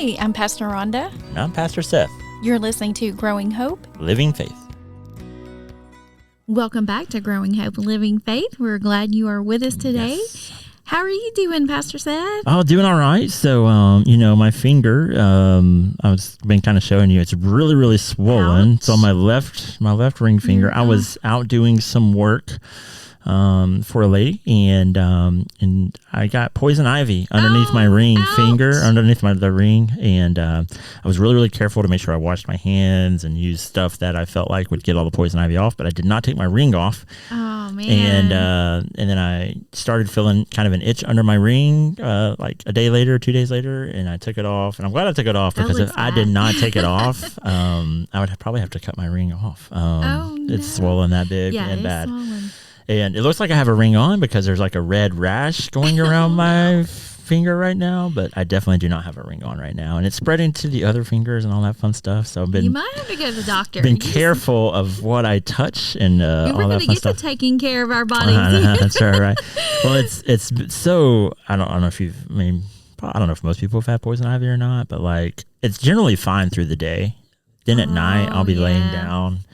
Hi, I'm Pastor Rhonda. And I'm Pastor Seth. You're listening to Growing Hope, Living Faith. Welcome back to Growing Hope, Living Faith. We're glad you are with us today. Yes. How are you doing, Pastor Seth? Oh, doing all right. So, my finger, I was been kind of showing you, it's really, really swollen. Ouch. It's on my left ring finger. I was out doing some work for a lady, and I got poison ivy underneath my ring finger, underneath the ring, and I was really, really careful to make sure I washed my hands and used stuff that I felt like would get all the poison ivy off, but I did not take my ring off. Oh, man. And then I started feeling kind of an itch under my ring like a day later, 2 days later, and I took it off, and I'm glad I took it off, because if I did not take it off, I would probably have to cut my ring off. It's swollen that big and bad. Swollen. And it looks like I have a ring on because there's like a red rash going around my finger right now, but I definitely do not have a ring on right now. And it's spreading to the other fingers and all that fun stuff. So I've been, you might have to go to the doctor. Been careful of what I touch and all that fun stuff. We're going to get to taking care of our bodies. That's right. Well, it's so, I don't know if most people have had poison ivy or not, but like it's generally fine through the day. Then at night I'll be laying down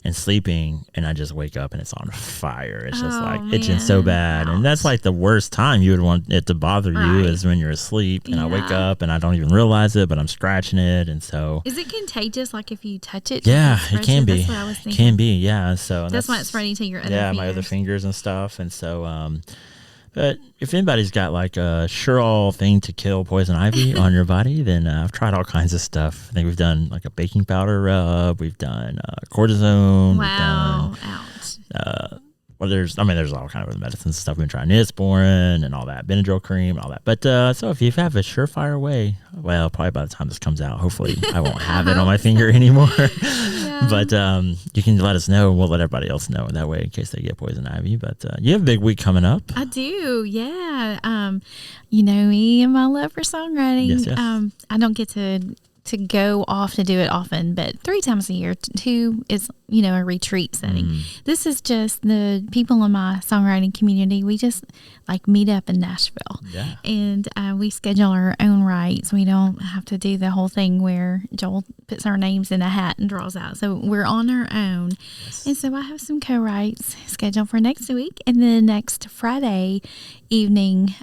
and sleeping, and I just wake up and it's on fire. It's just itching so bad. And that's like the worst time you would want it to bother you is when you're asleep, and I wake up and I don't even realize it, but I'm scratching it. And so is it contagious, like if you touch it? Yeah, it can be. That's what I was thinking. Can be, yeah. So that's why it's spreading to your other fingers. my other fingers and stuff. And so but if anybody's got like a sure-all thing to kill poison ivy on your body, then I've tried all kinds of stuff. I think we've done like a baking powder rub. We've done cortisone. Wow. Ouch. There's all kind of medicines and stuff. We've been trying Neosporin and all that, Benadryl cream and all that. But so if you have a surefire way, well, probably by the time this comes out, hopefully I won't have it on my finger anymore. But you can let us know, and we'll let everybody else know that way in case they get poison ivy. But you have a big week coming up. I do, yeah. You know me and my love for songwriting. Yes. I don't get to go off to do it often, but 3 times a year. 2 is, a retreat setting. This is just the people in my songwriting community. We just like meet up in Nashville, and we schedule our own rights. We don't have to do the whole thing where Joel puts our names in a hat and draws out. So we're on our own. Yes. And so I have some co-writes scheduled for next week, and then next Friday evening.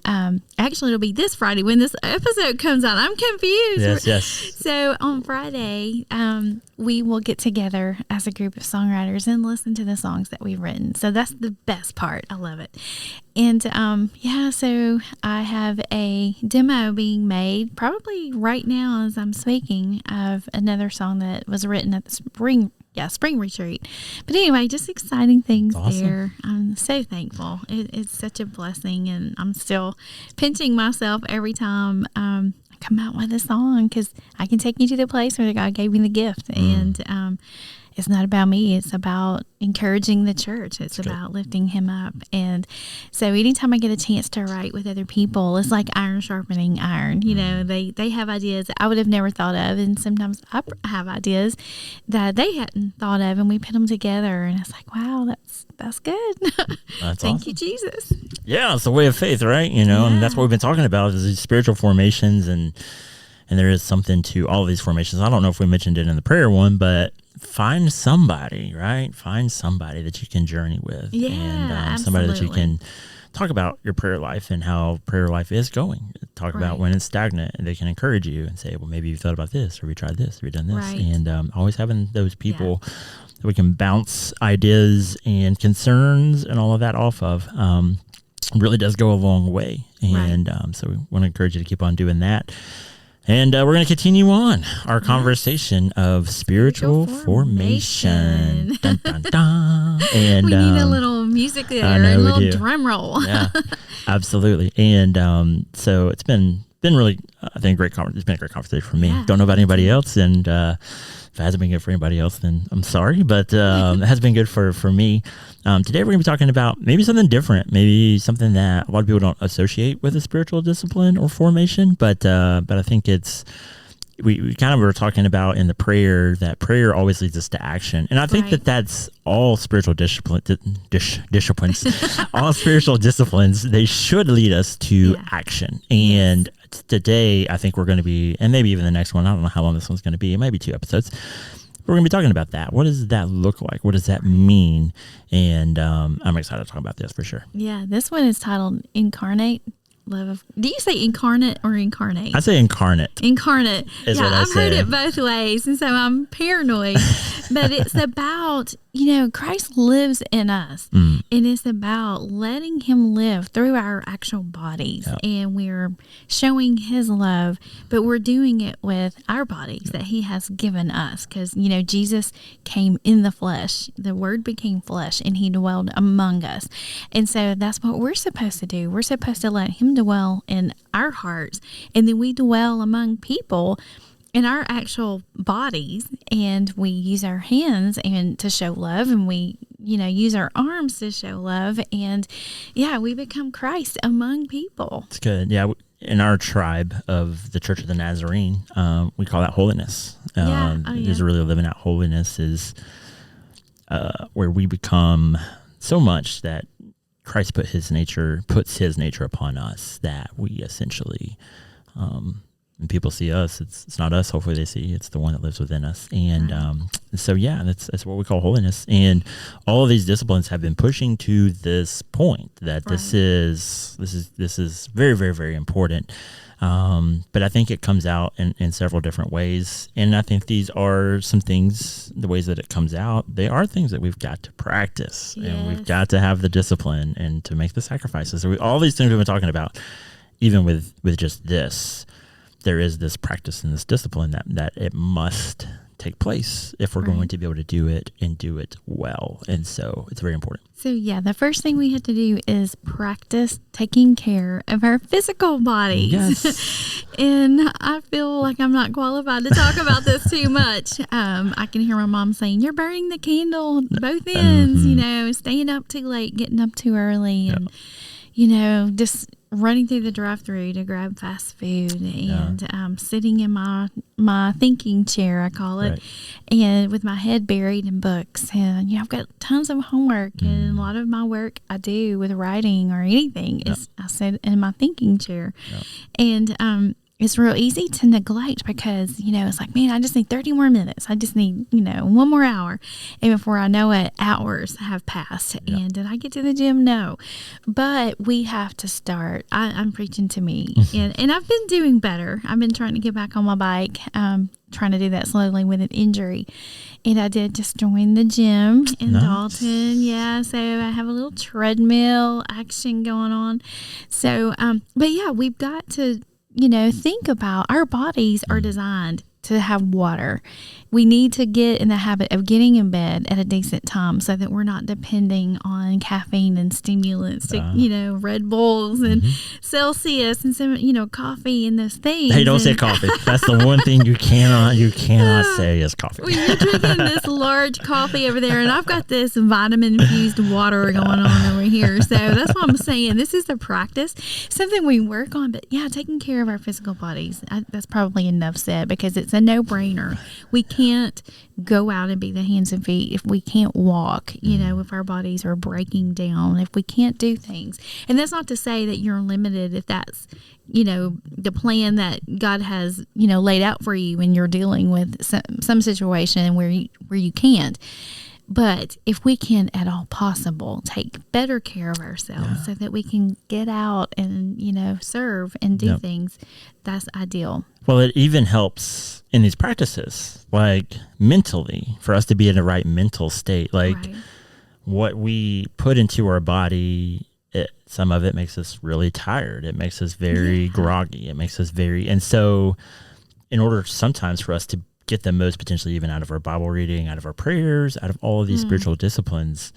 Actually, it'll be this Friday when this episode comes out. I'm confused. Yes. So on Friday, we will get together as a group of songwriters and listen to the songs that we've written. So that's the best part. I love it. And so I have a demo being made probably right now as I'm speaking of another song that was written at the spring retreat. But anyway, just exciting things there. I'm so thankful. It's such a blessing, and I'm still pinching myself every time I come out with a song, because I can take you to the place where God gave me the gift. And it's not about me. It's about encouraging the church. It's about lifting him up. And so anytime I get a chance to write with other people, it's like iron sharpening iron. They have ideas that I would have never thought of. And sometimes I have ideas that they hadn't thought of, and we put them together. And it's like, wow, that's good. Thank you, Jesus. Yeah, it's the way of faith, right? And that's what we've been talking about, is these spiritual formations. And there is something to all of these formations. I don't know if we mentioned it in the prayer one, but find somebody, right? Find somebody that you can journey with, and somebody that you can talk about your prayer life and how prayer life is going. Talk about when it's stagnant, and they can encourage you and say, well, maybe you thought about this, or we tried this, or we done this. Right. And always having those people that we can bounce ideas and concerns and all of that off of really does go a long way. And so we want to encourage you to keep on doing that. And we're going to continue on our conversation of spiritual formation. Dun, dun, dun. And we need a little music there, a little drum roll. Yeah, absolutely. And so it's been really, I think, it's been a great conversation for me. Don't know about anybody else, and if it hasn't been good for anybody else, then I'm sorry, but it has been good for me. Today we're going to be talking about maybe something different, maybe something that a lot of people don't associate with a spiritual discipline or formation, but I think it's we kind of were talking about in the prayer that prayer always leads us to action. And I think that that's all spiritual disciplines, all spiritual disciplines, they should lead us to action. And today I think we're going to be, and maybe even the next one, I don't know how long this one's going to be. It might be 2 episodes. We're going to be talking about that. What does that look like? What does that mean? And I'm excited to talk about this for sure. Yeah, this one is titled Incarnate. Love of. Do you say incarnate or incarnate? I say incarnate. Incarnate. Is what I I've say. heard it both ways, and so I'm paranoid. But it's about, Christ lives in us, and it's about letting him live through our actual bodies, and we're showing his love, but we're doing it with our bodies that he has given us, because, Jesus came in the flesh. The word became flesh, and he dwelled among us. And so that's what we're supposed to do. We're supposed to let him dwell in our hearts, and then we dwell among people in our actual bodies, and we use our hands and to show love, and we use our arms to show love, and we become Christ among people. It's good. In our tribe of the Church of the Nazarene, we call that holiness. Is really living out holiness is where we become so much that Christ puts his nature upon us, that we essentially, when people see us, it's not us. Hopefully they see it's the one that lives within us. And that's what we call holiness. And all of these disciplines have been pushing to this point that this is very, very, very important. But I think it comes out in several different ways. And I think these are some things, the ways that it comes out, they are things that we've got to practice, and we've got to have the discipline and to make the sacrifices. So all these things we've been talking about, even with just this, there is this practice and this discipline that it must take place if we're going to be able to do it and do it well. And so it's very important. So the first thing we have to do is practice taking care of our physical bodies. Yes. And I feel like I'm not qualified to talk about this too much. I can hear my mom saying, you're burning the candle both ends, staying up too late, getting up too early, and, just running through the drive-thru to grab fast food, and sitting in my thinking chair, I call it, and with my head buried in books. And I've got tons of homework, and a lot of my work I do with writing or anything is I sit in my thinking chair, and it's real easy to neglect, because it's like, man, I just need 30 more minutes. I just need 1 more hour, and before I know it, hours have passed. And did I get to the gym? No, but we have to start. I'm preaching to me, and I've been doing better. I've been trying to get back on my bike, trying to do that slowly with an injury, and I did just join the gym in Dalton. So I have a little treadmill action going on. So but we've got to think about, our bodies are designed to have water. We need to get in the habit of getting in bed at a decent time, so that we're not depending on caffeine and stimulants, Red Bulls and Celsius and some, coffee and those things. Hey, don't say coffee. That's the one thing you cannot say is coffee. Well, you're drinking this large coffee over there, and I've got this vitamin infused water going on over here. So that's what I'm saying. This is a practice, something we work on. But taking care of our physical bodies, that's probably enough said, because it's a no-brainer. We can't go out and be the hands and feet if we can't walk, if our bodies are breaking down, if we can't do things. And that's not to say that you're limited if that's, the plan that God has, laid out for you, and you're dealing with some situation where you can't. But if we can at all possible take better care of ourselves so that we can get out and, serve and do things, that's ideal. Well, it even helps in these practices, like mentally, for us to be in the right mental state. Like what we put into our body, some of it makes us really tired. It makes us very groggy. It makes us and so in order sometimes for us to get the most potentially even out of our Bible reading, out of our prayers, out of all of these spiritual disciplines,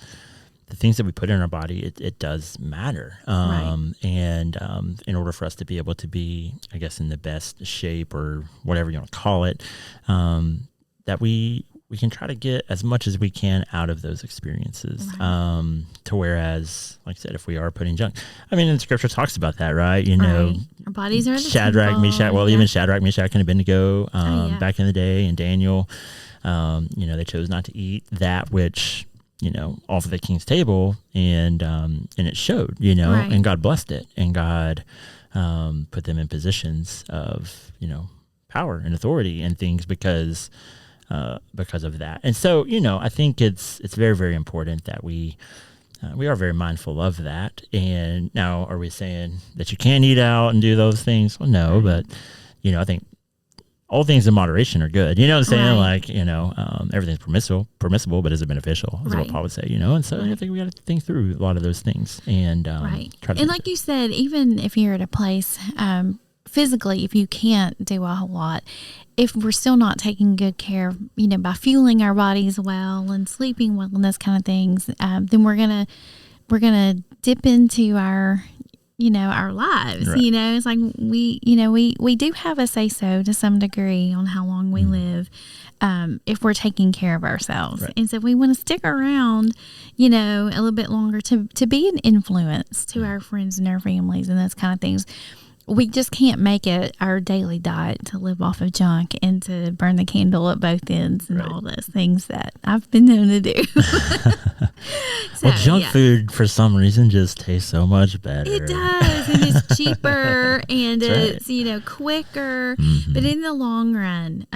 the things that we put in our body, it does matter. And in order for us to be able to be, I guess, in the best shape or whatever you want to call it, that we can try to get as much as we can out of those experiences. To whereas, like I said, if we are putting junk, I mean, and Scripture talks about that, right? Our bodies are the Shadrach, temple. Meshach. Well, even Shadrach, Meshach, and Abednego back in the day, and Daniel. They chose not to eat that which off of the king's table, and it showed, Right. and God blessed it, and God put them in positions of power and authority and things because of that. And so I think it's very, very important that we are very mindful of that. And now, are we saying that you can't eat out and do those things? Well, no, but I think all things in moderation are good. You know what I'm saying? Right. Like, everything's permissible, but is it beneficial? Is what Paul would say, And so I think we got to think through a lot of those things and try to. And like you said, even if you're at a place physically, if you can't do a whole lot, if we're still not taking good care, by fueling our bodies well and sleeping well and those kind of things, then we're gonna dip into our our lives. Right. It's like we do have a say so to some degree on how long we live, if we're taking care of ourselves. Right. And so we want to stick around, a little bit longer to be an influence to our friends and our families and those kind of things. We just can't make it our daily diet to live off of junk and to burn the candle at both ends and all those things that I've been known to do. Well, junk food for some reason just tastes so much better. It does, and it's cheaper and it's quicker. Mm-hmm. But in the long run,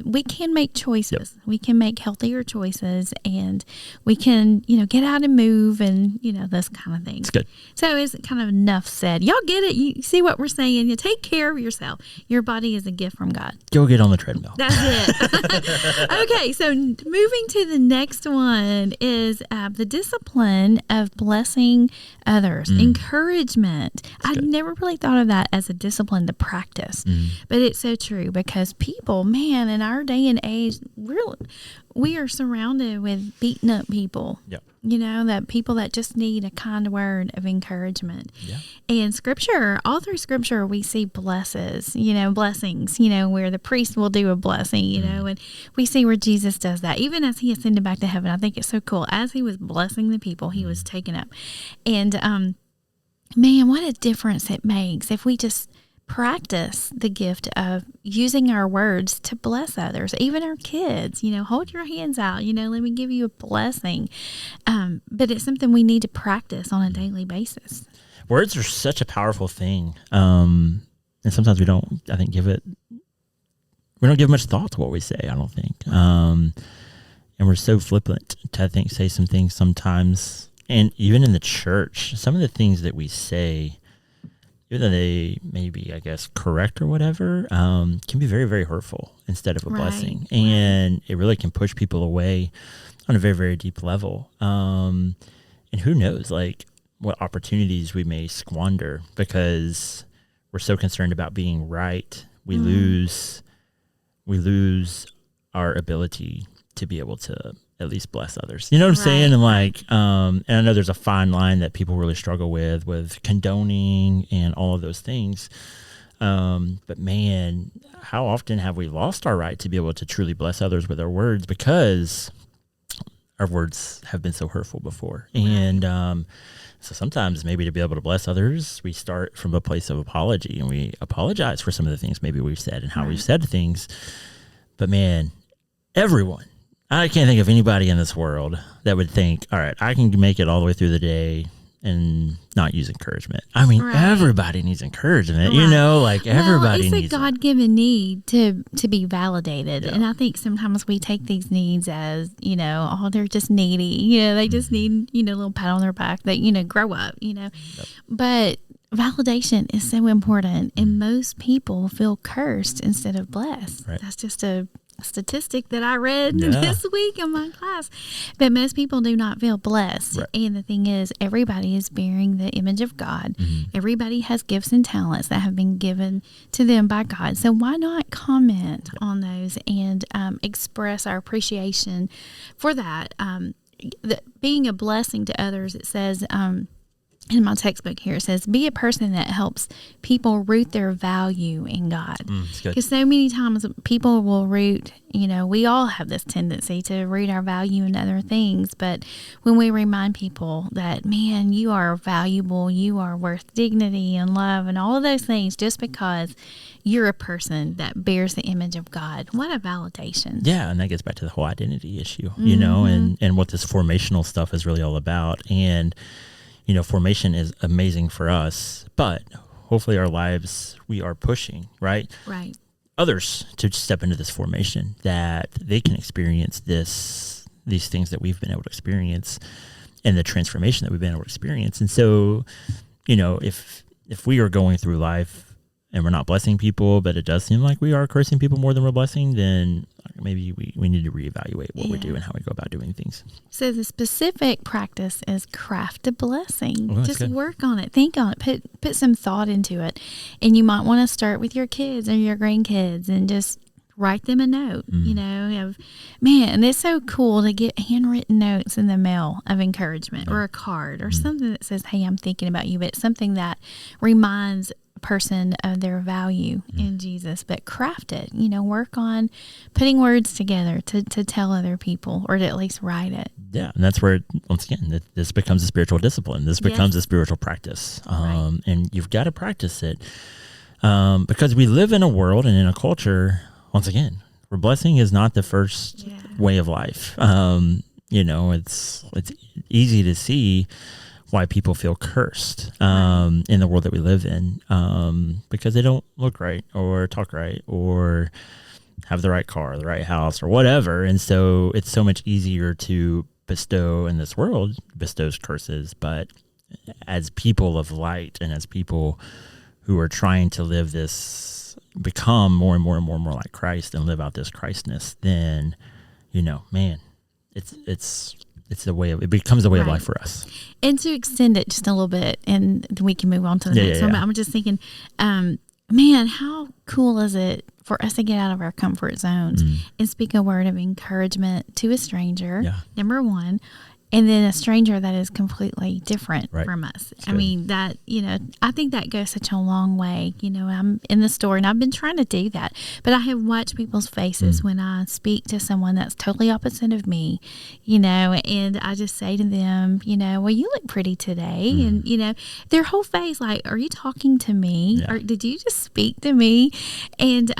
we can make choices. Yep. We can make healthier choices, and we can get out and move and those kind of things. It's good. So it's kind of enough said. Y'all get it. You see what we're saying? You take care of yourself. Your body is a gift from God. Go get on the treadmill. That's it. Okay, so moving to the next one is the discipline of blessing others, encouragement. I never really thought of that as a discipline to practice, but it's so true because people, man, in our day and age, we are surrounded with beaten up people. Yep. That people that just need a kind word of encouragement. Yeah. And Scripture, all through Scripture, we see blessings, where the priest will do a blessing, and we see where Jesus does that. Even as he ascended back to heaven, I think it's so cool. As he was blessing the people, he was taken up. And, man, what a difference it makes if we just practice the gift of using our words to bless others, even our kids. Hold your hands out, let me give you a blessing. But it's something we need to practice on a daily basis. Words are such a powerful thing. And sometimes we don't give much thought to what we say, I don't think. And we're so flippant to, say some things sometimes. And even in the church, some of the things that we say, even though they may be, correct or whatever, can be very, very hurtful instead of a blessing. And it really can push people away on a very, very deep level. And who knows, what opportunities we may squander because we're so concerned about being right. We lose our ability to be able to at least bless others. You know what I'm saying? And and I know there's a fine line that people really struggle with condoning and all of those things. But man, how often have we lost our right to be able to truly bless others with our words because our words have been so hurtful before. And so sometimes maybe to be able to bless others, we start from a place of apology and we apologize for some of the things maybe we've said and how we've said things. But man, I can't think of anybody in this world that would think, all right, I can make it all the way through the day and not use encouragement. I mean, everybody needs encouragement, everybody needs it's a God-given need to be validated. Yeah. And I think sometimes we take these needs as, they're just needy. They just need, a little pat on their back that, grow up, Yep. But validation is so important. And most people feel cursed instead of blessed. Right. That's just a statistic that I read this week in my class. But most people do not feel blessed. Right. And the thing is, everybody is bearing the image of God. Everybody has gifts and talents that have been given to them by God. So why not comment on those and express our appreciation for that? Being a blessing to others, it says in my textbook here, it says, be a person that helps people root their value in God. That's good. Because so many times people will root, we all have this tendency to root our value in other things. But when we remind people that, man, you are valuable, you are worth dignity and love and all of those things just because you're a person that bears the image of God. What a validation. Yeah, and that gets back to the whole identity issue, and what this formational stuff is really all about. And formation is amazing for us, but hopefully our lives, we are pushing, right? Right. Others to step into this formation, that they can experience these things that we've been able to experience and the transformation that we've been able to experience. And so, if we are going through life and we're not blessing people, but it does seem like we are cursing people more than we're blessing, then maybe we need to reevaluate what we do and how we go about doing things. So the specific practice is craft a blessing. Oh, just good. work on it. Think on it. Put some thought into it. And you might want to start with your kids or your grandkids and just write them a note, and it's so cool to get handwritten notes in the mail of encouragement or a card or something that says, hey, I'm thinking about you, but something that reminds person of their value in Jesus. But craft it, work on putting words together to tell other people, or to at least write it. Yeah, and that's where, once again, this becomes a spiritual discipline. This becomes a spiritual practice. Right. And you've got to practice it because we live in a world and in a culture, once again, where blessing is not the first way of life. It's easy to see why people feel cursed in the world that we live in, because they don't look right or talk right or have the right car, the right house, or whatever. And so it's so much easier to bestow in this world, bestows curses. But as people of light and as people who are trying to live this, become more and more and more and more like Christ and live out this Christness, then, it's the way it becomes a way of life for us. And to extend it just a little bit, and then we can move on to the next one. But I'm just thinking, man, how cool is it for us to get out of our comfort zones and speak a word of encouragement to a stranger, number one, and then a stranger that is completely different from us. I mean, that, I think that goes such a long way. I'm in the store and I've been trying to do that, but I have watched people's faces when I speak to someone that's totally opposite of me, and I just say to them, well, you look pretty today. And, their whole face, like, are you talking to me? Or did you just speak to me? And,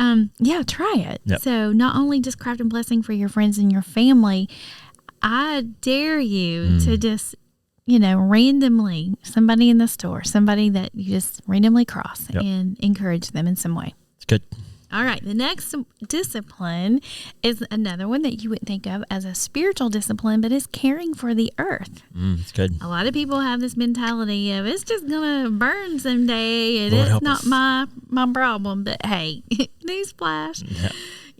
try it. Yep. So not only just craft a blessing for your friends and your family, I dare you to just, randomly, somebody in the store, somebody that you just randomly cross and encourage them in some way. It's good. All right. The next discipline is another one that you wouldn't think of as a spiritual discipline, but is caring for the earth. It's good. A lot of people have this mentality of it's just going to burn someday and Lord, it's not my problem. But hey, newsflash. Yeah.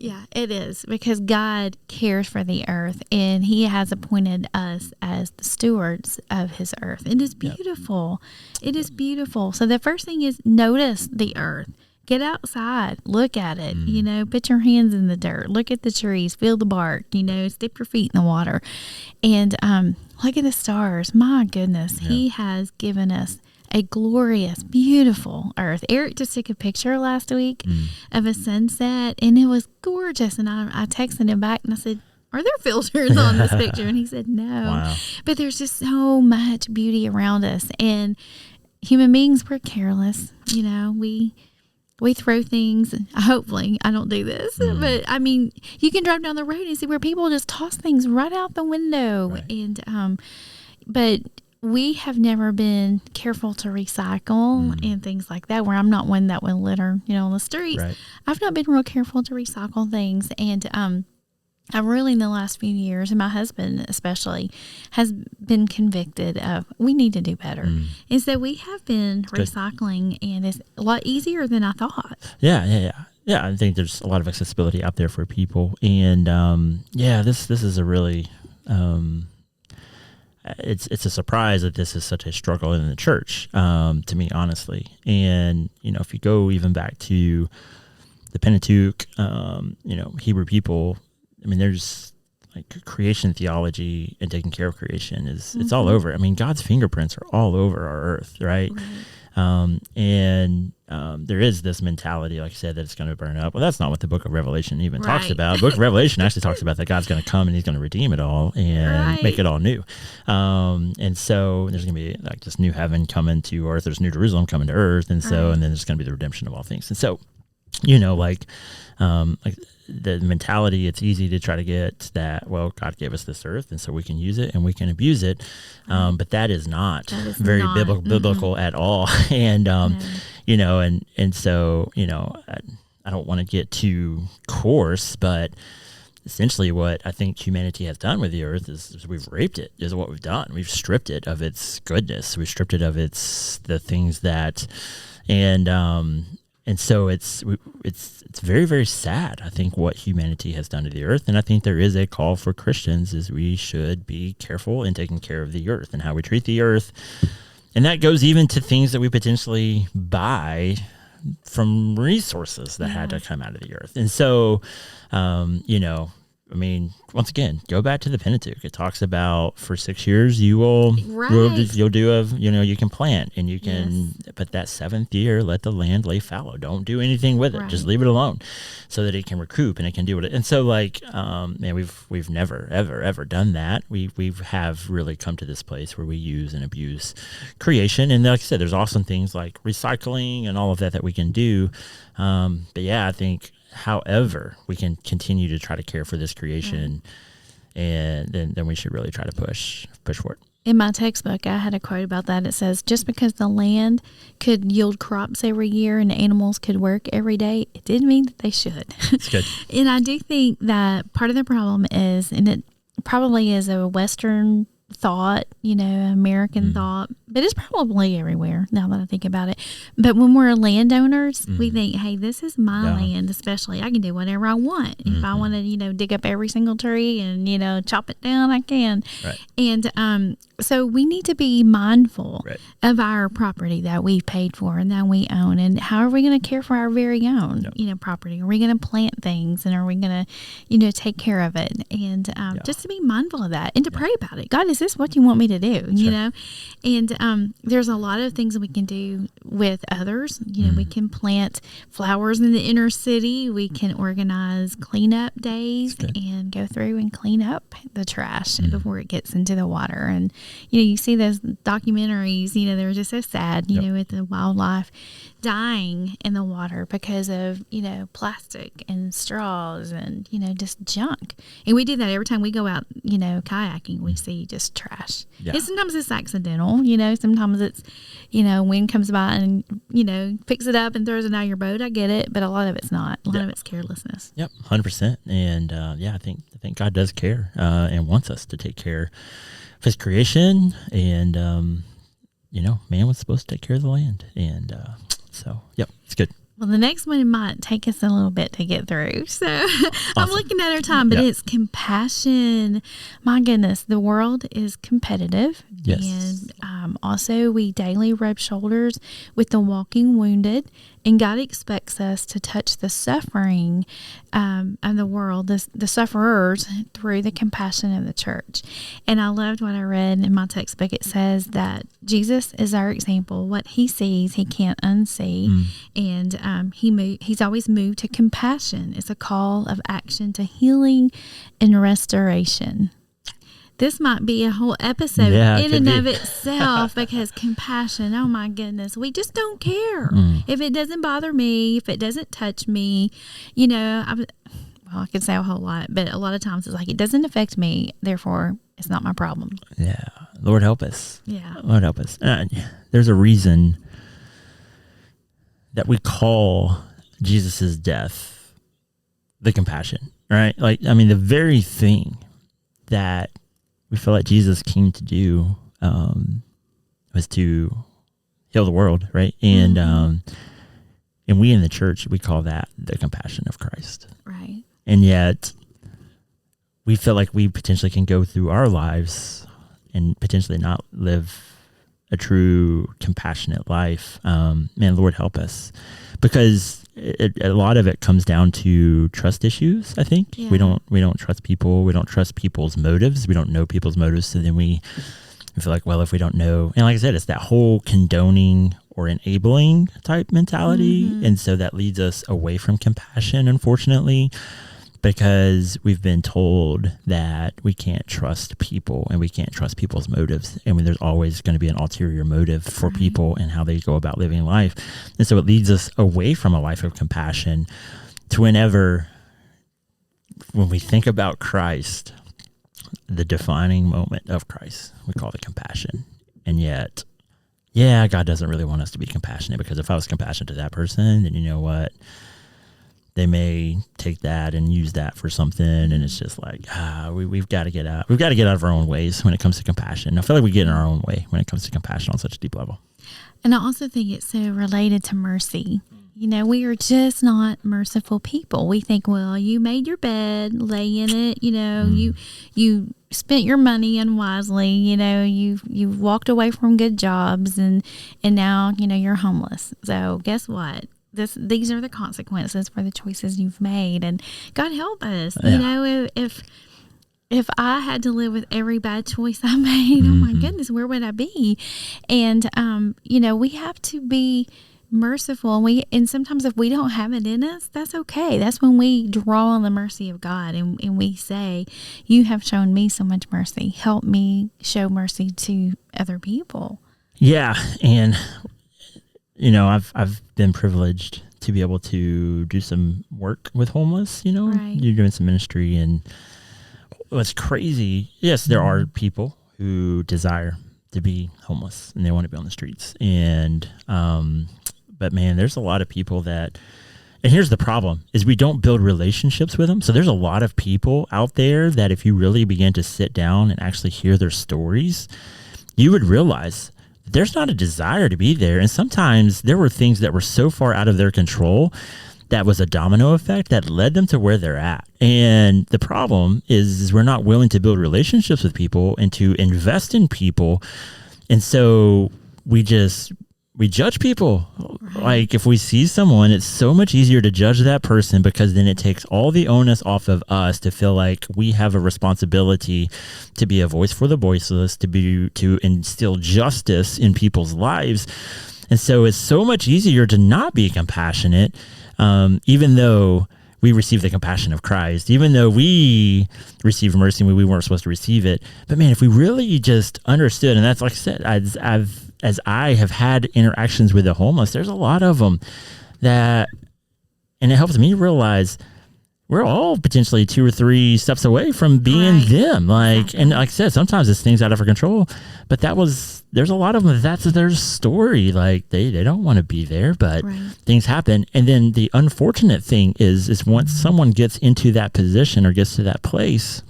Yeah, it is, because God cares for the earth and he has appointed us as the stewards of his earth. It is beautiful. It is beautiful. So the first thing is notice the earth. Get outside, look at it, put your hands in the dirt, look at the trees, feel the bark, dip your feet in the water, and look at the stars. My goodness, he has given us a glorious, beautiful earth. Eric just took a picture last week of a sunset, and it was gorgeous. And I texted him back and I said, are there filters on this picture? And he said, no. Wow. But there's just so much beauty around us. And human beings, we're careless. We throw things. Hopefully, I don't do this. But, I mean, you can drive down the road and see where people just toss things right out the window. Right. And but we have never been careful to recycle and things like that, where I'm not one that will litter, on the streets. Right. I've not been real careful to recycle things. And I really, in the last few years, and my husband especially, has been convicted of we need to do better. And so we have been recycling, and it's a lot easier than I thought. Yeah, I think there's a lot of accessibility out there for people. And, this is a really... It's a surprise that this is such a struggle in the church, to me, honestly. And, if you go even back to the Pentateuch, Hebrew people, I mean, there's like creation theology and taking care of creation is it's all over. I mean, God's fingerprints are all over our earth, right? There is this mentality, like I said, that it's going to burn up. Well, that's not what the book of Revelation even talks about. The book of Revelation actually talks about that God's going to come and he's going to redeem it all and make it all new. And so there's going to be like this new heaven coming to earth. There's New Jerusalem coming to earth. And so, and then there's going to be the redemption of all things. And so, like the mentality, it's easy to try to get that, well, God gave us this earth and so we can use it and we can abuse it. But that is not very biblical at all. And, and so, I don't want to get too coarse, but essentially what I think humanity has done with the earth is we've raped it, is what we've done. We've stripped it of its goodness. We've stripped it of the things that, and so it's very, very sad, I think, what humanity has done to the earth. And I think there is a call for Christians is we should be careful in taking care of the earth and how we treat the earth. And that goes even to things that we potentially buy from resources that had to come out of the earth. And so, I mean, once again, go back to the Pentateuch. It talks about for 6 years you'll do you can plant and you can, but that 7th year, let the land lay fallow. Don't do anything with it. Just leave it alone so that it can recoup and it can do what it. And so we've never, ever done that. We have really come to this place where we use and abuse creation. And like I said, there's awesome things like recycling and all of that we can do. But yeah, I think, however, we can continue to try to care for this creation, and then we should really try to push for it. In my textbook, I had a quote about that. It says, just because the land could yield crops every year and animals could work every day, it didn't mean that they should. It's good. And I do think that part of the problem is, and it probably is a Western thought, American thought, but it's probably everywhere now that I think about it. But when we're landowners, we think, hey, this is my land, especially. I can do whatever I want. If I want to, dig up every single tree and, chop it down, I can. Right. And so we need to be mindful of our property that we've paid for and that we own. And how are we going to care for our very own, property? Are we going to plant things and are we going to, take care of it? And just to be mindful of that and to pray about it. God, is this what you want me to do? And there's a lot of things we can do with others. We can plant flowers in the inner city. We can organize cleanup days and go through and clean up the trash before it gets into the water. And, you see those documentaries, they're just so sad, with the wildlife dying in the water because of, plastic and straws and, just junk. And we do that every time we go out, kayaking, we see just trash. Yeah. And sometimes it's accidental, sometimes it's, wind comes by and, picks it up and throws it out of your boat. I get it, but a lot of it's not. A lot of it's carelessness. Yep, 100%. And I think God does care and wants us to take care of his creation. And, man was supposed to take care of the land. And so, yep, it's good. Well, the next one might take us a little bit to get through. So awesome. I'm looking at our time, but it's compassion. My goodness, the world is competitive. Yes. And also we daily rub shoulders with the walking wounded. And God expects us to touch the suffering of the world, the sufferers, through the compassion of the church. And I loved what I read in my textbook. It says that Jesus is our example. What he sees, he can't unsee. And he's always moved to compassion. It's a call of action to healing and restoration. This might be a whole episode in and of itself because compassion, oh my goodness, we just don't care. If it doesn't bother me, if it doesn't touch me, I could say a whole lot, but a lot of times it's like, it doesn't affect me, therefore it's not my problem. Yeah. Lord help us. Yeah. Lord help us. There's a reason that we call Jesus's death the compassion, right? Like, I mean, the very thing that we feel like Jesus came to do was to heal the world, right? And and we in the church, we call that the compassion of Christ. Right. And yet we feel like we potentially can go through our lives and potentially not live a true compassionate life, man, Lord help us, because a lot of it comes down to trust issues. I think we don't trust people. We don't trust people's motives. We don't know people's motives. So then we feel like, well, if we don't know, and like I said, it's that whole condoning or enabling type mentality. And so that leads us away from compassion, unfortunately, because we've been told that we can't trust people and we can't trust people's motives. And when there's always going to be an ulterior motive for people and how they go about living life. And so it leads us away from a life of compassion to when we think about Christ, the defining moment of Christ, we call it compassion. And yet, God doesn't really want us to be compassionate, because if I was compassionate to that person, then you know what? They may take that and use that for something, and it's just like, we've got to get out. We've got to get out of our own ways when it comes to compassion. I feel like we get in our own way when it comes to compassion on such a deep level. And I also think it's so related to mercy. We are just not merciful people. We think, well, you made your bed, lay in it. You spent your money unwisely. You walked away from good jobs, and now you're homeless. So guess what? These are the consequences for the choices you've made, and God help us. If I had to live with every bad choice I made, oh my goodness, where would I be? And we have to be merciful, and sometimes if we don't have it in us, that's okay. That's when we draw on the mercy of God, and we say, you have shown me so much mercy. Help me show mercy to other people. Yeah, and I've been privileged to be able to do some work with homeless, Right. You're doing some ministry, and what's crazy, yes, there are people who desire to be homeless and they want to be on the streets. And, but man, there's a lot of people that, and here's the problem, is we don't build relationships with them. So there's a lot of people out there that if you really begin to sit down and actually hear their stories, you would realize there's not a desire to be there. And sometimes there were things that were so far out of their control that was a domino effect that led them to where they're at. And the problem is we're not willing to build relationships with people and to invest in people. And so we judge people. Like if we see someone, it's so much easier to judge that person, because then it takes all the onus off of us to feel like we have a responsibility to be a voice for the voiceless, to instill justice in people's lives. And so it's so much easier to not be compassionate, even though we receive the compassion of Christ, even though we receive mercy when we weren't supposed to receive it. But man, if we really just understood, and that's like I said, as I have had interactions with the homeless, there's a lot of them and it helps me realize we're all potentially 2 or 3 steps away from being them. And like I said, sometimes it's things out of our control, but there's a lot of them that's their story. Like they don't want to be there, but things happen. And then the unfortunate thing is once someone gets into that position or gets to that place,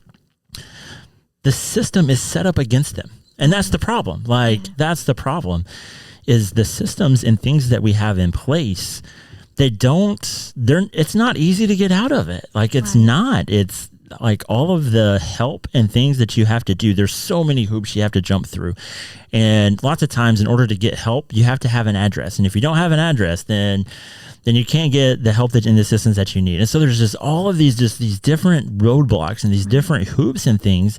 the system is set up against them. And that's the problem. That's the problem, is the systems and things that we have in place, it's not easy to get out of it. It's like all of the help and things that you have to do. There's so many hoops you have to jump through. And lots of times in order to get help, you have to have an address. And if you don't have an address, then you can't get the help and the assistance that you need. And so there's just all of these different roadblocks and these different hoops and things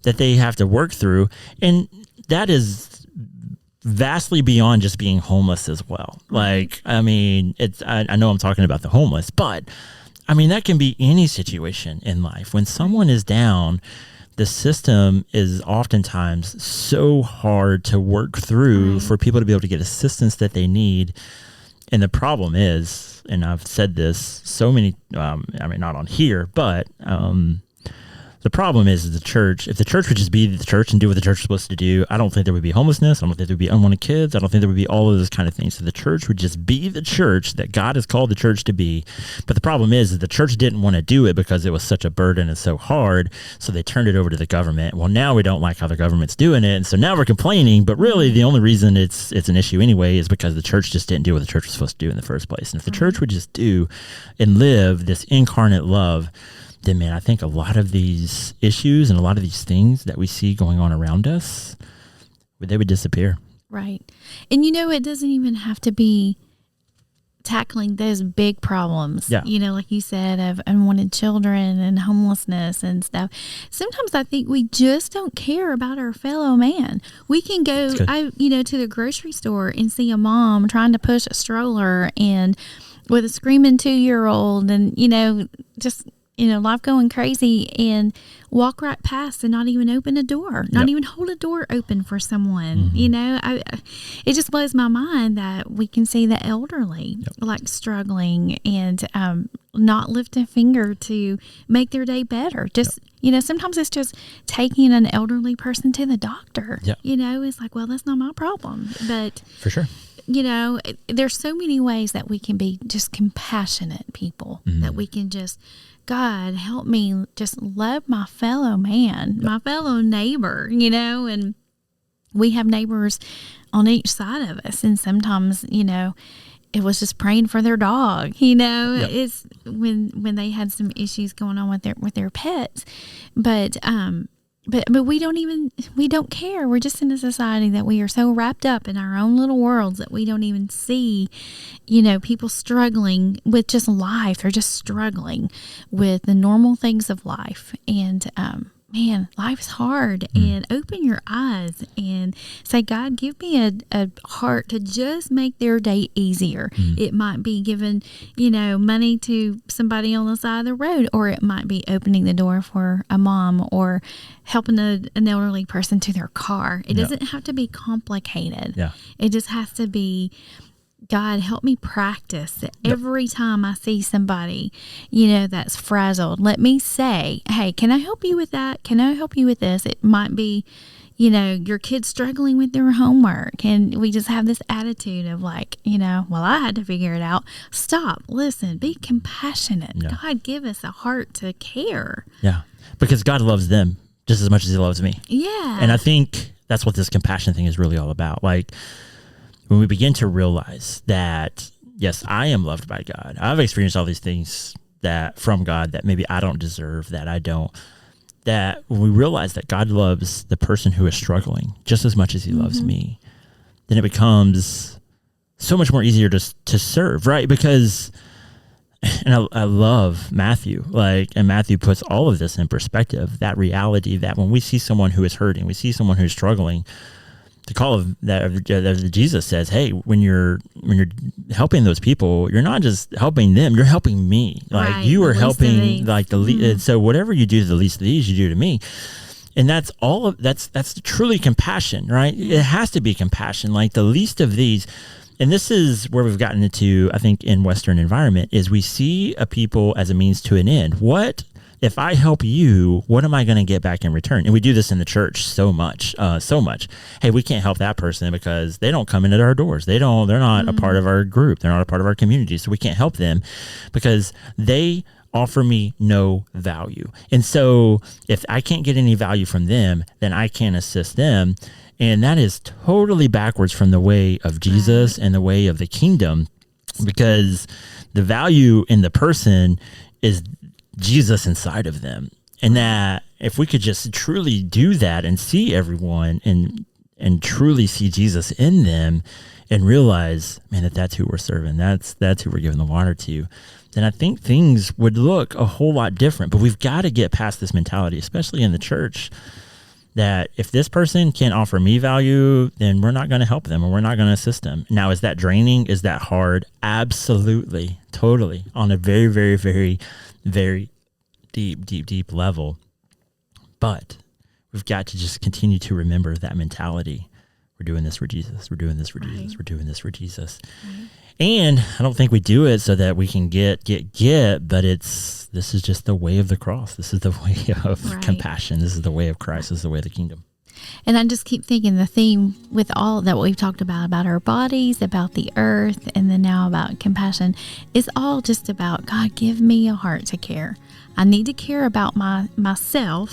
that they have to work through. And that is vastly beyond just being homeless as well. I know I'm talking about the homeless, but that can be any situation in life. When someone is down, the system is oftentimes so hard to work through for people to be able to get assistance that they need. And the problem is, and I've said this so many, not on here, but the problem is the church. If the church would just be the church and do what the church is supposed to do, I don't think there would be homelessness. I don't think there would be unwanted kids. I don't think there would be all of those kind of things. So the church would just be the church that God has called the church to be. But the problem is that the church didn't want to do it because it was such a burden and so hard. So they turned it over to the government. Well, now we don't like how the government's doing it. And so now we're complaining. But really, the only reason it's an issue anyway is because the church just didn't do what the church was supposed to do in the first place. And if the church would just do and live this incarnate love, then man, I think a lot of these issues and a lot of these things that we see going on around us, they would disappear. Right. And it doesn't even have to be tackling those big problems, Yeah. Like you said, of unwanted children and homelessness and stuff. Sometimes I think we just don't care about our fellow man. We can go, to the grocery store and see a mom trying to push a stroller and with a screaming 2-year-old and, just, life going crazy and walk right past and not even open a door, not even hold a door open for someone. It just blows my mind that we can see the elderly like struggling and not lift a finger to make their day better. Just, sometimes it's just taking an elderly person to the doctor. It's like, well, that's not my problem. But for sure. There's so many ways that we can be just compassionate people, that we can just, God, help me just love my fellow man, my fellow neighbor, and we have neighbors on each side of us. And sometimes, it was just praying for their dog, it's when they had some issues going on with their pets. But we don't care. We're just in a society that we are so wrapped up in our own little worlds that we don't even see, people struggling with just life. They're just struggling with the normal things of life. And, man, life's hard. And open your eyes and say, God, give me a heart to just make their day easier. It might be giving, money to somebody on the side of the road, or it might be opening the door for a mom or helping an elderly person to their car. It doesn't have to be complicated. It just has to be, God, help me practice that every time I see somebody, that's frazzled, let me say, hey, can I help you with that? Can I help you with this? It might be, your kid's struggling with their homework, and we just have this attitude of like, well, I had to figure it out. Stop, listen, be compassionate. God, give us a heart to care. Yeah, because God loves them just as much as he loves me. Yeah. And I think that's what this compassion thing is really all about. Like, when we begin to realize that, yes, I am loved by God. I've experienced all these things from God that maybe I don't deserve, that when we realize that God loves the person who is struggling just as much as he loves me, then it becomes so much more easier to serve, right? Because, and I love Matthew, and Matthew puts all of this in perspective, that reality that when we see someone who is hurting, we see someone who's struggling, the call of that Jesus says, hey, when you're helping those people, you're not just helping them, you're helping me. Like you are helping like the least. So whatever you do to the least of these, you do to me. And that's that's truly compassion, right? It has to be compassion, like the least of these. And this is where we've gotten into, I think, in Western environment, is we see a people as a means to an end. What if I help you, what am I going to get back in return? And we do this in the church so much. Hey, we can't help that person because they don't come into our doors. They're not a part of our group. They're not a part of our community. So we can't help them because they offer me no value. And so if I can't get any value from them, then I can't assist them. And that is totally backwards from the way of Jesus and the way of the kingdom, because the value in the person is Jesus inside of them. And that if we could just truly do that and see everyone and truly see Jesus in them and realize, man, that's who we're serving, that's who we're giving the water to, then I think things would look a whole lot different. But we've got to get past this mentality, especially in the church, that if this person can't offer me value, then we're not going to help them or we're not going to assist them. Now, is that draining? Is that hard? Absolutely. Totally. On a very, very, very, very deep level. But we've got to just continue to remember that mentality. We're doing this for Jesus. We're doing this for Jesus. We're doing this for Jesus. And I don't think we do it so that we can get, but this is just the way of the cross. This is the way of compassion. This is the way of Christ. This is the way of the kingdom. And I just keep thinking the theme with all that we've talked about our bodies, about the earth, and then now about compassion, is all just about, God, give me a heart to care. I need to care about myself,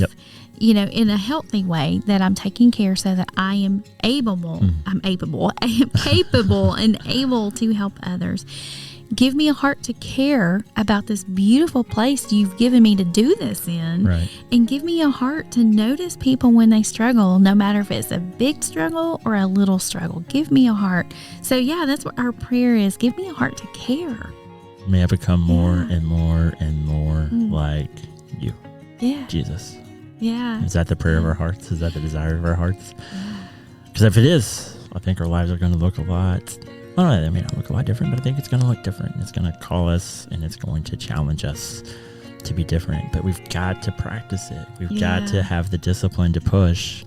in a healthy way, that I'm taking care so that I am capable and able to help others. give me a heart to care about this beautiful place you've given me to do this in. Right. And give me a heart to notice people when they struggle, no matter if it's a big struggle or a little struggle. Give me a heart. So yeah, that's what our prayer is. Give me a heart to care. May I become more and more and more like you. Yeah. Jesus. Yeah. Is that the prayer of our hearts? Is that the desire of our hearts? Because if it is, I think our lives are going to look a lot, well, they may not look a lot different, but I think it's going to look different. It's going to call us and it's going to challenge us to be different. But we've got to practice it. We've got to have the discipline to push.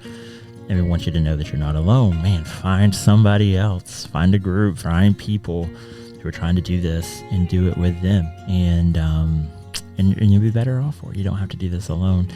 And we want you to know that you're not alone. Man, find somebody else. Find a group. Find people who are trying to do this and do it with them. And you'll be better off for it. You don't have to do this alone.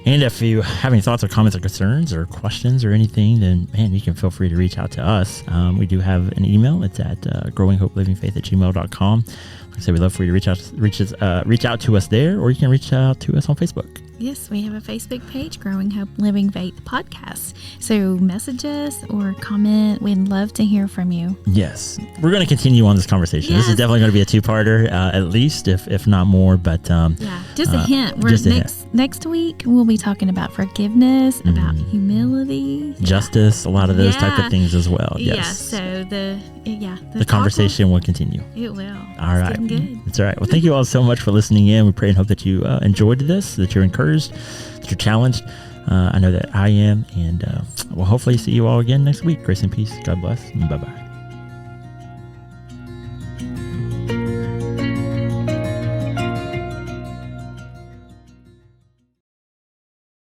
And if you have any thoughts or comments or concerns or questions or anything, then, man, you can feel free to reach out to us. We do have an email. It's at growinghopelivingfaith@gmail.com. Like I said, we'd love for you to reach out to us there, or you can reach out to us on Facebook. Yes, we have a Facebook page, Growing Hope Living Faith Podcast. So message us or comment. We'd love to hear from you. Yes. We're going to continue on this conversation. Yes. This is definitely going to be a two-parter, at least, if not more. But just a hint. Next week, we'll be talking about forgiveness, about humility. Justice, a lot of those type of things as well. Yes. Yeah, so the conversation will continue. It will. All right. Good. That's all right. Well, thank you all so much for listening in. We pray and hope that you enjoyed this, that you're encouraged, that you're challenged. I know that I am. And we'll hopefully see you all again next week. Grace and peace. God bless. And bye-bye.